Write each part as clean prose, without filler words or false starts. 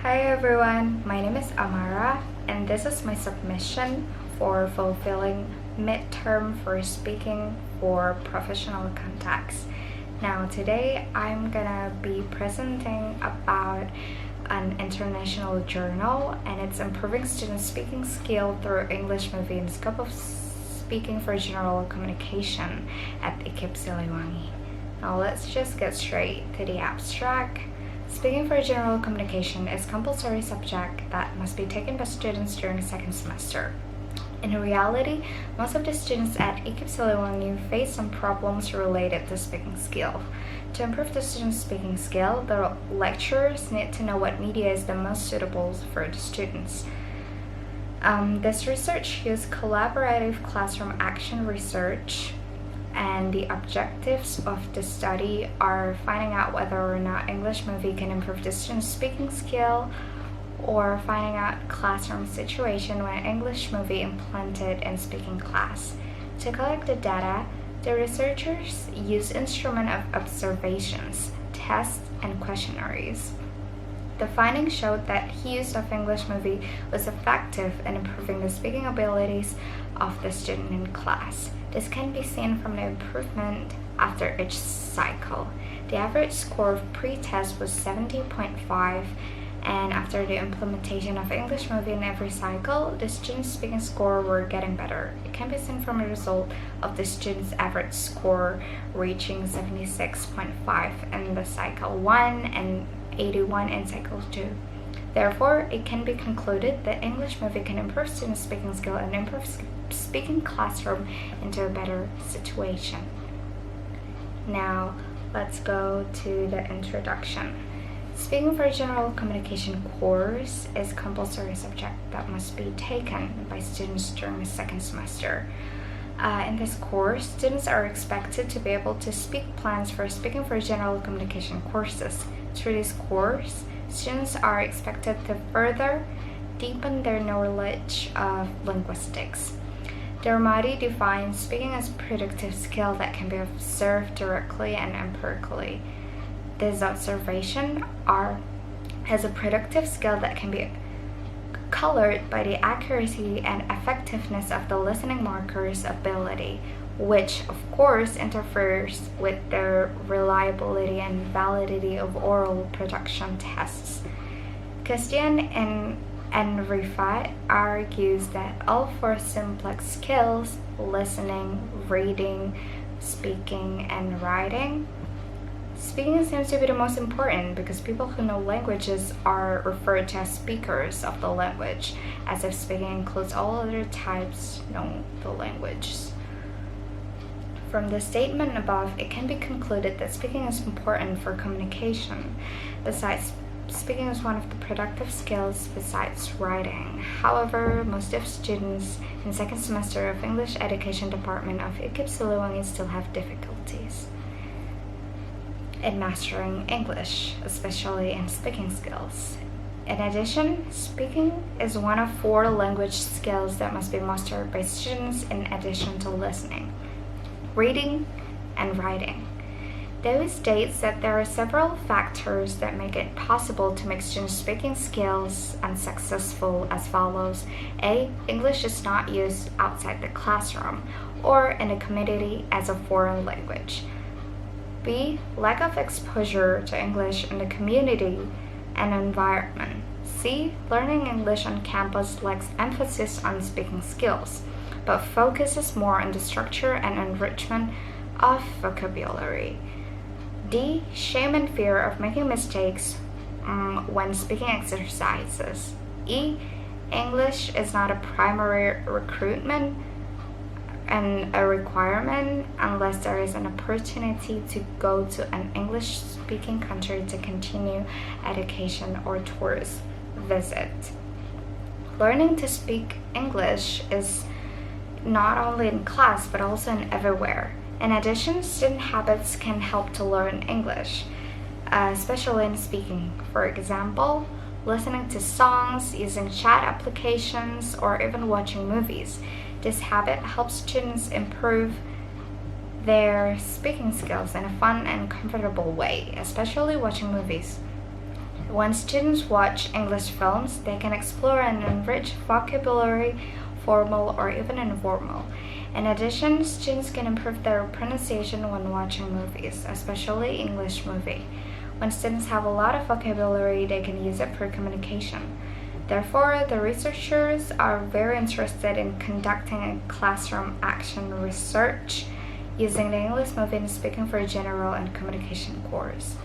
Hi everyone, my name is Ammara and this is my submission for fulfilling midterm for speaking for professional contacts. Now today I'm gonna be presenting about an international journal and it's improving students' speaking skill through English movie in scope of speaking for general communication at IKIP Siliwangi. Now let's just get straight to the abstract. Speaking for general communication is a compulsory subject that must be taken by students during the second semester. In reality, most of the students at IKIP Siliwangi face some problems related to speaking skill. To improve the students' speaking skill, the lecturers need to know what media is the most suitable for the students. This research used collaborative classroom action research, and the objectives of the study are finding out whether or not English movie can improve the student's speaking skill, or finding out classroom situation when English movie implemented in speaking class. To collect the data, the researchers used instrument of observations, tests, and questionnaires. The findings showed that use of English movie was effective in improving the speaking abilities of the student in class. This can be seen from the improvement after each cycle. The average score of pre-test was 70.5, and after the implementation of English movie in every cycle, the students' speaking score were getting better. It can be seen from the result of the students' average score reaching 76.5 in the cycle 1 and 81 in cycle 2. Therefore, it can be concluded that English movie can improve students' speaking skill and improve speaking classroom into a better situation. Now, let's go to the introduction. Speaking for General Communication course is a compulsory subject that must be taken by students during the second semester. In this course, students are expected to be able to speak plans for Speaking for General Communication courses. Through this course, students are expected to further deepen their knowledge of linguistics. Dermody defines speaking as a productive skill that can be observed directly and empirically. This observation are as a productive skill that can be colored by the accuracy and effectiveness of the listening markers ability, which of course interferes with the reliability and validity of oral production tests. Christian and Rifat argues that all four simplex skills, listening, reading, speaking, and writing, speaking seems to be the most important because people who know languages are referred to as speakers of the language, as if speaking includes all other types known the languages. From the statement above, it can be concluded that speaking is important for communication. Besides, speaking is one of the productive skills besides writing. However, most of students in second semester of English Education Department of IKIP Siliwangi still have difficulties in mastering English, especially in speaking skills. In addition, speaking is one of 4 language skills that must be mastered by students in addition to listening, reading, and writing. Davis states that there are several factors that make it possible to make students' speaking skills unsuccessful as follows. A. English is not used outside the classroom or in the community as a foreign language. B. Lack of exposure to English in the community and environment. C. Learning English on campus lacks emphasis on speaking skills, but focuses more on the structure and enrichment of vocabulary. D. Shame and fear of making mistakes when speaking exercises. E. English is not a primary recruitment and a requirement unless there is an opportunity to go to an English-speaking country to continue education or tourist visit. Learning to speak English is not only in class but also in everywhere. In addition, student habits can help to learn English, especially in speaking. For example, listening to songs, using chat applications, or even watching movies. This habit helps students improve their speaking skills in a fun and comfortable way, especially watching movies. When students watch English films, they can explore and enrich vocabulary, formal or even informal. In addition, students can improve their pronunciation when watching movies, especially English movie. When students have a lot of vocabulary, they can use it for communication. Therefore, the researchers are very interested in conducting a classroom action research using the English movie and speaking for general and communication course.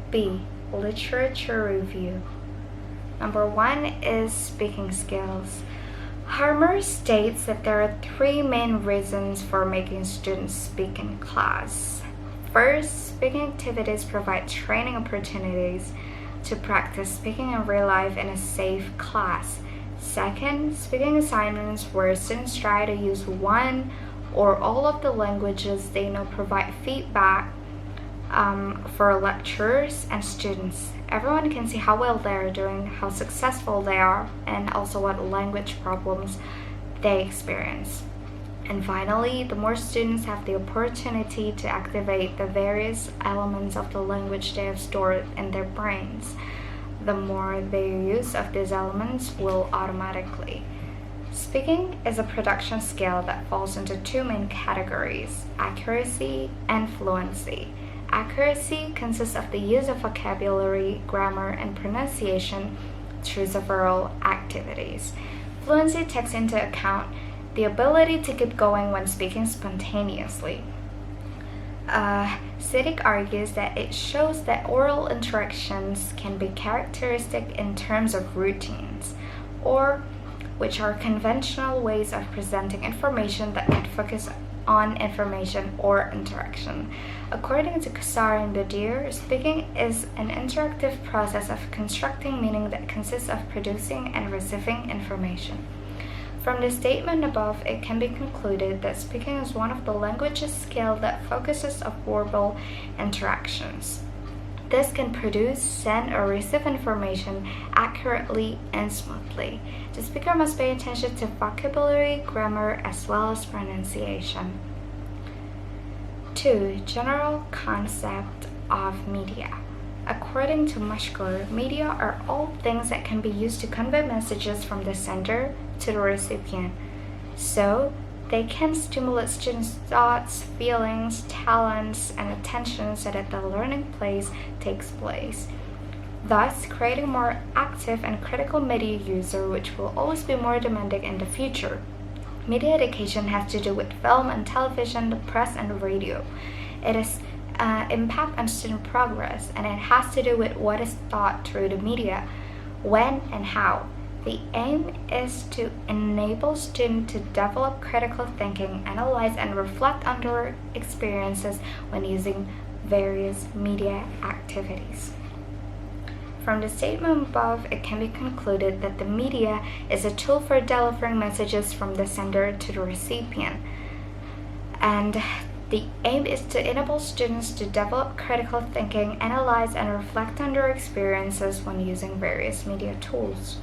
B. Literature review. Number 1 is speaking skills. Harmer states that there are 3 main reasons for making students speak in class. First, speaking activities provide training opportunities to practice speaking in real life in a safe class. Second, speaking assignments where students try to use one or all of the languages they know provide feedback for lecturers and students. Everyone can see how well they are doing, how successful they are, and also what language problems they experience. And finally, the more students have the opportunity to activate the various elements of the language they have stored in their brains, the more their use of these elements will automatically. Speaking is a production skill that falls into 2 main categories: accuracy and fluency. Accuracy consists of the use of vocabulary, grammar, and pronunciation through several activities. Fluency takes into account the ability to keep going when speaking spontaneously. Siddiq argues that it shows that oral interactions can be characteristic in terms of routines, or which are conventional ways of presenting information that can focus on information or interaction. According to Kassar and Badir, speaking is an interactive process of constructing meaning that consists of producing and receiving information. From the statement above, it can be concluded that speaking is one of the languages skill that focuses on verbal interactions. This can produce, send, or receive information accurately and smoothly. The speaker must pay attention to vocabulary, grammar, as well as pronunciation. 2. General concept of media. According to Mashkur, media are all things that can be used to convey messages from the sender to the recipient. So, they can stimulate students' thoughts, feelings, talents, and attention so that the learning takes place. Thus, creating a more active and critical media user, which will always be more demanding in the future. Media education has to do with film and television, the press, and radio. It is impact on student progress, and it has to do with what is taught through the media, when and how. The aim is to enable students to develop critical thinking, analyze, and reflect on their experiences when using various media activities. From the statement above, it can be concluded that the media is a tool for delivering messages from the sender to the recipient, and the aim is to enable students to develop critical thinking, analyze, and reflect on their experiences when using various media tools.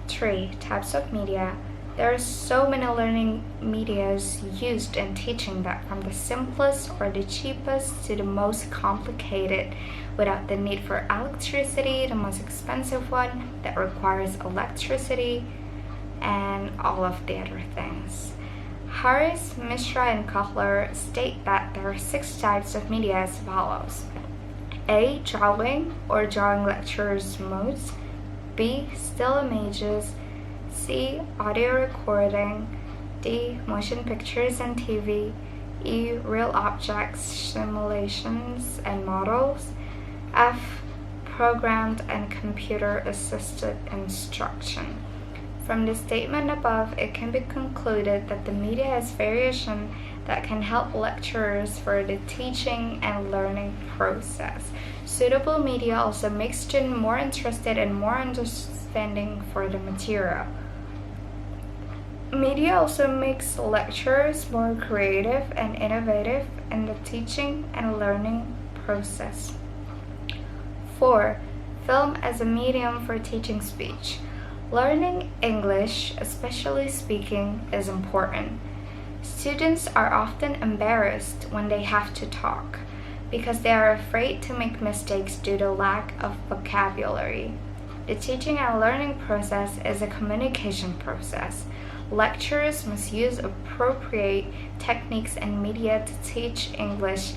3. Types of media. There are so many learning medias used in teaching that from the simplest or the cheapest to the most complicated without the need for electricity, the most expensive one that requires electricity, and all of the other things. Harris, Mishra, and Kohler state that there are 6 types of media as follows: A. Drawing or drawing lectures modes. B. Still images. C. Audio recording. D. Motion pictures and TV. E. Real objects, simulations, and models. F. Programmed and computer-assisted instruction. From the statement above, it can be concluded that the media has variation that can help lecturers for the teaching and learning process. Suitable media also makes students more interested and more understanding for the material. Media also makes lecturers more creative and innovative in the teaching and learning process. 4. Film as a medium for teaching speech. Learning English, especially speaking, is important. Students are often embarrassed when they have to talk. because they are afraid to make mistakes due to lack of vocabulary. The teaching and learning process is a communication process. Lecturers must use appropriate techniques and media to teach English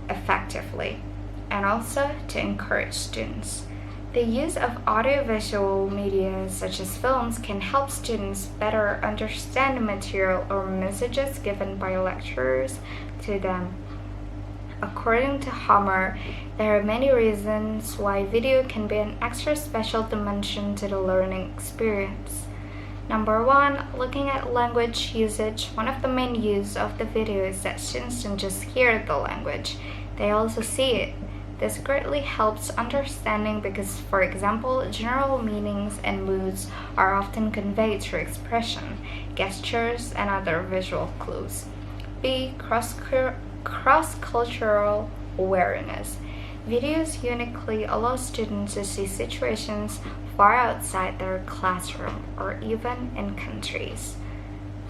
effectively, and also to encourage students. The use of audiovisual media such as films can help students better understand the material or messages given by lecturers to them. According to Ammara, there are many reasons why video can be an extra special dimension to the learning experience. Number one, looking at language usage. One of the main use of the video is that students don't just hear the language, they also see it. This greatly helps understanding because, for example, general meanings and moods are often conveyed through expression, gestures, and other visual clues. B. Cross-cultural awareness. Videos uniquely allow students to see situations far outside their classroom or even in countries.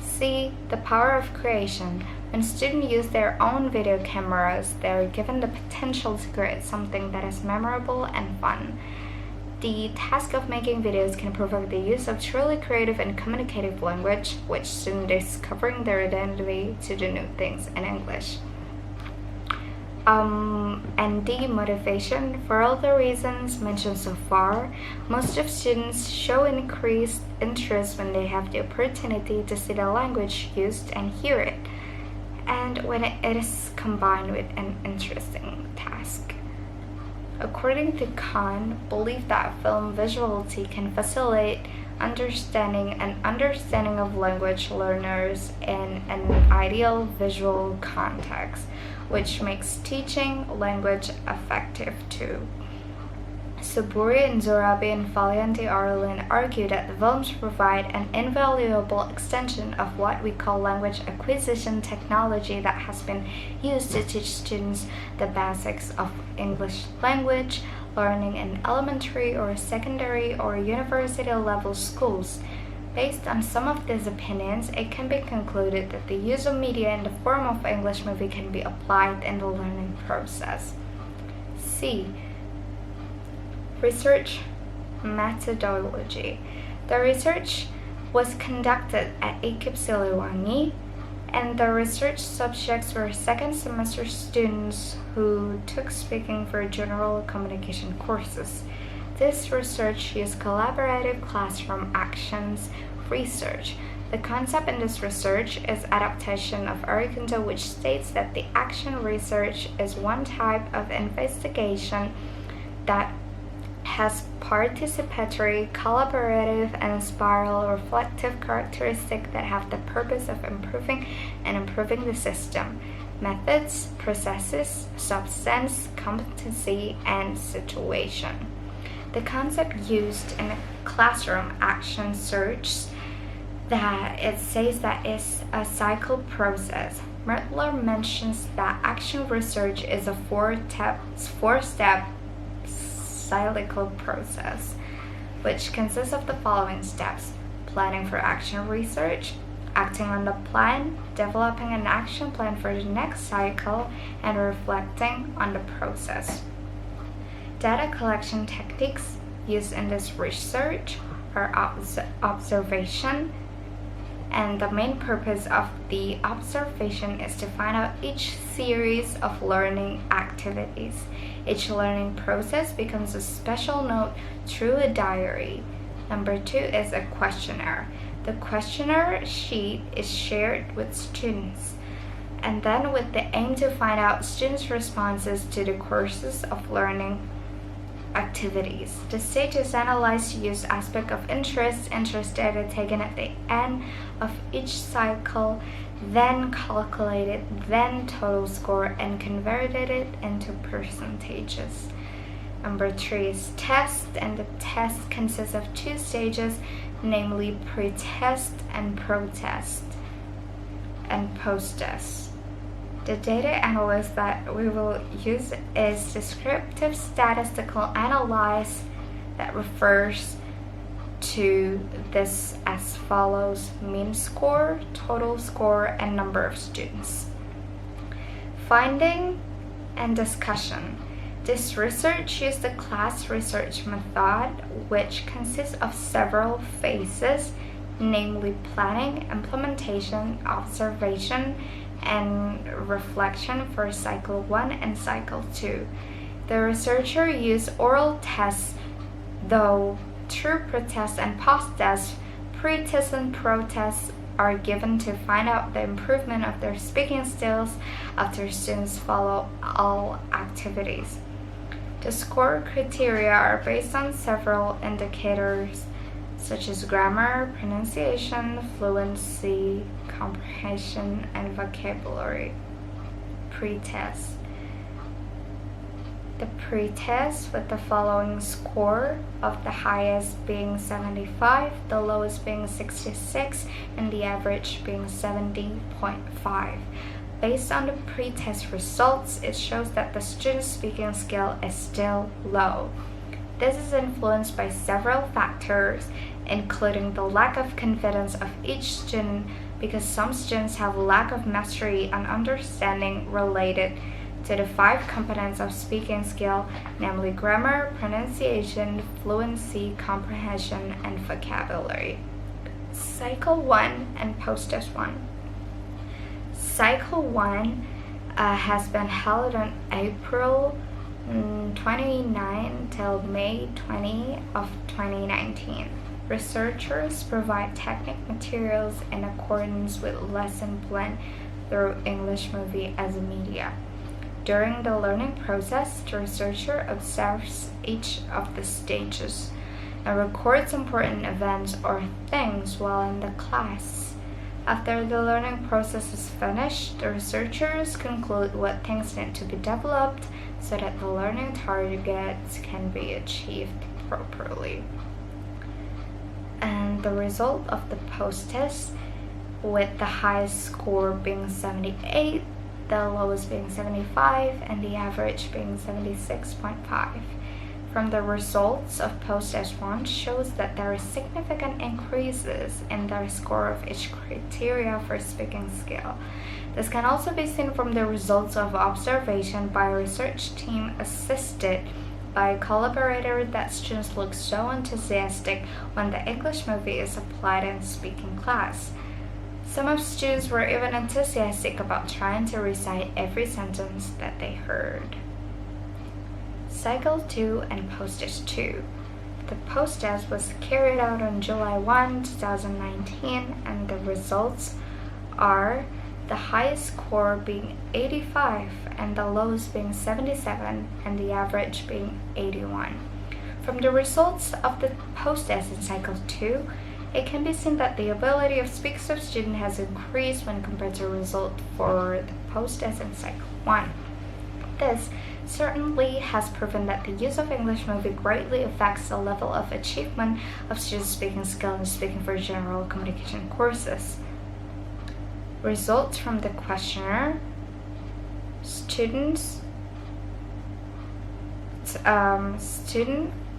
C. The power of creation. When students use their own video cameras, they are given the potential to create something that is memorable and fun. The task of making videos can provoke the use of truly creative and communicative language, which students discovering their identity to do new things in English. And D, motivation. For all the reasons mentioned so far, most of students show increased interest when they have the opportunity to see the language used and hear it, and when it is combined with an interesting task. According to Khan, believe that film visuality can facilitate understanding of language learners in an ideal visual context, which makes teaching language effective too. Saburi and Zorabi and Valianti Arlen argue that the films provide an invaluable extension of what we call language acquisition technology that has been used to teach students the basics of English language learning in elementary or secondary or university level schools. Based on some of these opinions, it can be concluded that the use of media in the form of English movie can be applied in the learning process. C. Research methodology. The research was conducted at AKIP Siliwangi, and the research subjects were second semester students who took speaking for general communication courses. This research used collaborative classroom actions research. The concept in this research is adaptation of Arikundo, which states that the action research is one type of investigation that has participatory, collaborative, and spiral reflective characteristics that have the purpose of improving the system, methods, processes, substance, competency, and situation. The concept used in a classroom action search that it says that it's a cycle process. Mertler mentions that action research is a four-step cyclical process, which consists of the following steps: planning for action research, acting on the plan, developing an action plan for the next cycle, and reflecting on the process. Data collection techniques used in this research are observation, and the main purpose of the observation is to find out each series of learning activities. Each learning process becomes a special note through a diary. Number 2 is a questionnaire. The questionnaire sheet is shared with students, and then with the aim to find out students' responses to the courses of learning activities. The stage is analyzed to use aspect of interest data taken at the end of each cycle, then calculated, then total score, and converted it into percentages. Number 3 is test, and the test consists of 2 stages, namely pre-test and pro-test and post-test. The data analysis that we will use is descriptive statistical analysis that refers to this as follows: mean score, total score, and number of students. Finding and discussion. This research used the class research method, which consists of several phases, namely planning, implementation, observation, and reflection for Cycle 1 and Cycle 2. The researcher used oral tests, though through pre-tests and post-tests, pre-tests and pro-tests are given to find out the improvement of their speaking skills after students follow all activities. The score criteria are based on several indicators such as grammar, pronunciation, fluency, comprehension, and vocabulary. Pre-test. The pre-test with the following score, of the highest being 75, the lowest being 66, and the average being 70.5. Based on the pre-test results, it shows that the student's speaking skill is still low. This is influenced by several factors, including the lack of confidence of each student, because some students have a lack of mastery and understanding related to the 5 components of speaking skill, namely grammar, pronunciation, fluency, comprehension, and vocabulary. Cycle 1 and Post-Test 1. Cycle 1 has been held on April 29 till May 20 of 2019. Researchers provide technical materials in accordance with lesson plan through English movie as a media. During the learning process, the researcher observes each of the stages and records important events or things while in the class. After the learning process is finished, the researchers conclude what things need to be developed so that the learning targets can be achieved properly. And the result of the post-test, with the highest score being 78, the lowest being 75, and the average being 76.5. From the results of post-test 1 shows that there are significant increases in the score of each criteria for speaking skill. This can also be seen from the results of observation by a research team assisted by a collaborator that students look so enthusiastic when the English movie is applied in speaking class. Some of students were even enthusiastic about trying to recite every sentence that they heard. Cycle 2 and Post-Test 2. The post-test was carried out on July 1, 2019, and the results are the highest score being 85 and the lowest being 77 and the average being 81. From the results of the post-test in Cycle 2, it can be seen that the ability of speakers of students has increased when compared to the result for the post-test in Cycle 1. This certainly has proven that the use of English movie greatly affects the level of achievement of students' speaking skill and speaking for general communication courses. Results from the questionnaire. Student,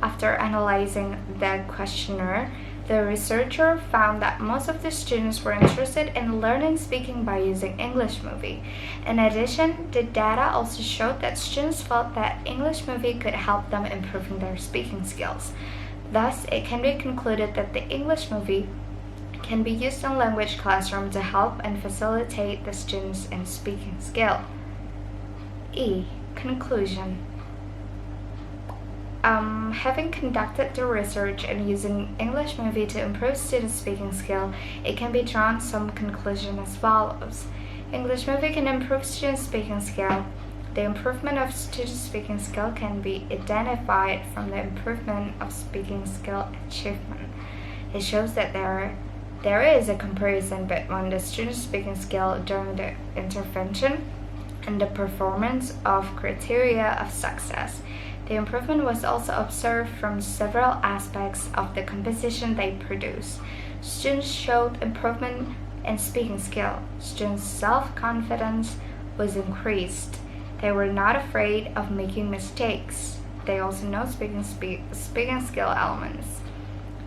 after analyzing the questionnaire, the researcher found that most of the students were interested in learning speaking by using English movie. In addition, the data also showed that students felt that English movie could help them improving their speaking skills. Thus, it can be concluded that the English movie can be used in language classroom to help and facilitate the students in speaking skill. Conclusion. Having conducted the research and using English movie to improve students' speaking skill, it can be drawn some conclusion as follows. English movie can improve students' speaking skill. The improvement of students' speaking skill can be identified from the improvement of speaking skill achievement. It shows that there is a comparison between the students' speaking skill during the intervention and the performance of criteria of success. The improvement was also observed from several aspects of the composition they produce. Students showed improvement in speaking skill. Students' self-confidence was increased. They were not afraid of making mistakes. They also know speaking skill elements.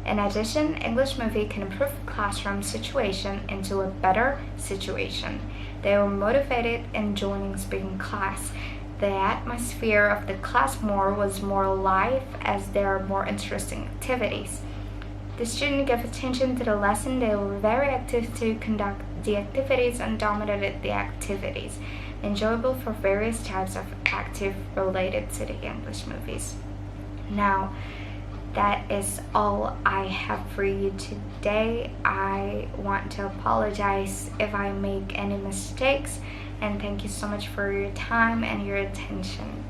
In addition, English movie can improve classroom situation into a better situation. They were motivated in joining speaking class. the atmosphere of the class was more alive as there are more interesting activities. The students gave attention to the lesson. They were very active to conduct the activities and dominated the activities, enjoyable for various types of active related to the English movies. Now, that is all I have for you today. I want to apologize if I make any mistakes, and thank you so much for your time and your attention.